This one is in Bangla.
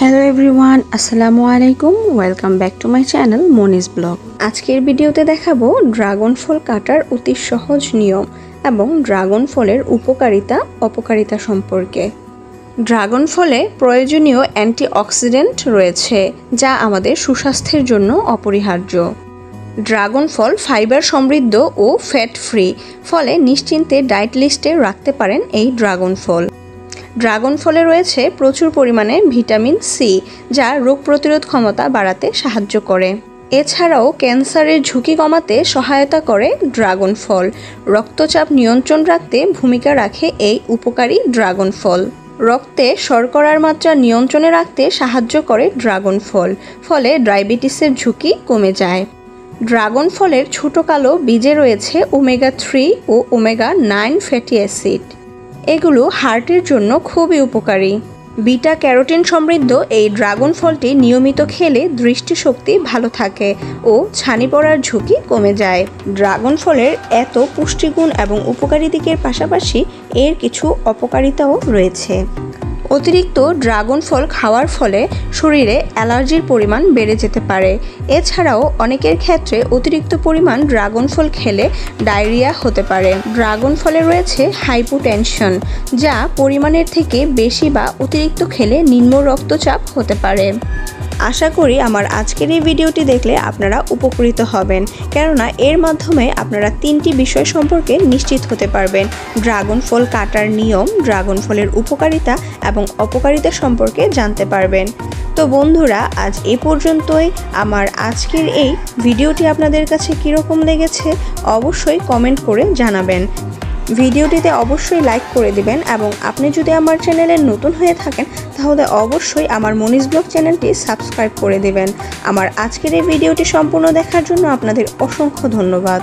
হ্যালো এভরিওয়ান, আসসালামু আলাইকুম। Welcome back to my channel Monis blog. আজকের ভিডিওতে দেখাবো ড্রাগন ফল কাটার অতি সহজ নিয়ম এবং ড্রাগন ফলের উপকারিতা অপকারিতা সম্পর্কে। ড্রাগন ফলে প্রয়োজনীয় অ্যান্টিঅক্সিডেন্ট রয়েছে যা আমাদের সুস্বাস্থ্যের জন্য অপরিহার্য। ড্রাগন ফল ফাইবার সমৃদ্ধ ও ফ্যাট ফ্রি, ফলে নিশ্চিন্তে ডায়েট লিস্টে রাখতে পারেন এই ড্রাগন ফল। ড্রাগন ফলে রয়েছে প্রচুর পরিমাণে ভিটামিন সি, যা রোগ প্রতিরোধ ক্ষমতা বাড়াতে সাহায্য করে। এছাড়াও ক্যান্সারের ঝুঁকি কমাতে সহায়তা করে ড্রাগন ফল। রক্তচাপ নিয়ন্ত্রণ রাখতে ভূমিকা রাখে এই উপকারী ড্রাগন ফল। রক্তে শর্করার মাত্রা নিয়ন্ত্রণে রাখতে সাহায্য করে ড্রাগন ফল, ফলে ডায়াবেটিসের ঝুঁকি কমে যায়। ড্রাগন ফলের ছোট কালো বীজে রয়েছে ওমেগা 3 ও ওমেগা 9 ফ্যাটি অ্যাসিড। এগুলো হার্টের জন্য খুবই উপকারী। বিটা ক্যারোটিন সমৃদ্ধ এই ড্রাগন ফলটি নিয়মিত খেলে দৃষ্টিশক্তি ভালো থাকে ও ছানি পড়ার ঝুঁকি কমে যায়। ড্রাগন ফলের এত পুষ্টিগুণ এবং উপকারী দিকের পাশাপাশি এর কিছু অপকারিতাও রয়েছে। অতিরিক্ত ড্রাগন ফল খাওয়ার ফলে শরীরে অ্যালার্জির পরিমাণ বেড়ে যেতে পারে। এছাড়াও অনেকের ক্ষেত্রে অতিরিক্ত পরিমাণ ড্রাগন ফল খেলে ডায়রিয়া হতে পারে। ড্রাগন ফলে রয়েছে হাইপোটেনশন, যা পরিমাণের থেকে বেশি বা অতিরিক্ত খেলে নিম্ন রক্তচাপ হতে পারে। আশা করি আমার আজকের এই ভিডিওটি দেখলে আপনারা উপকৃত হবেন, কেননা এর মাধ্যমে আপনারা 3টি বিষয় সম্পর্কে নিশ্চিত হতে পারবেন: ড্রাগন ফল কাটার নিয়ম, ড্রাগন ফলের উপকারিতা এবং অপকারিতা সম্পর্কে জানতে পারবেন। তো বন্ধুরা, আজ এ পর্যন্তই। আমার আজকের এই ভিডিওটি আপনাদের কাছে কীরকম লেগেছে অবশ্যই কমেন্ট করে জানাবেন। ভিডিওটিতে অবশ্যই লাইক করে দিবেন এবং আপনি যদি আমার চ্যানেলে নতুন হয়ে থাকেন তাহলে অবশ্যই আমার মনিস ব্লগ চ্যানেলটি সাবস্ক্রাইব করে দিবেন। আমার আজকের এই ভিডিওটি সম্পূর্ণ দেখার জন্য আপনাদের অসংখ্য ধন্যবাদ।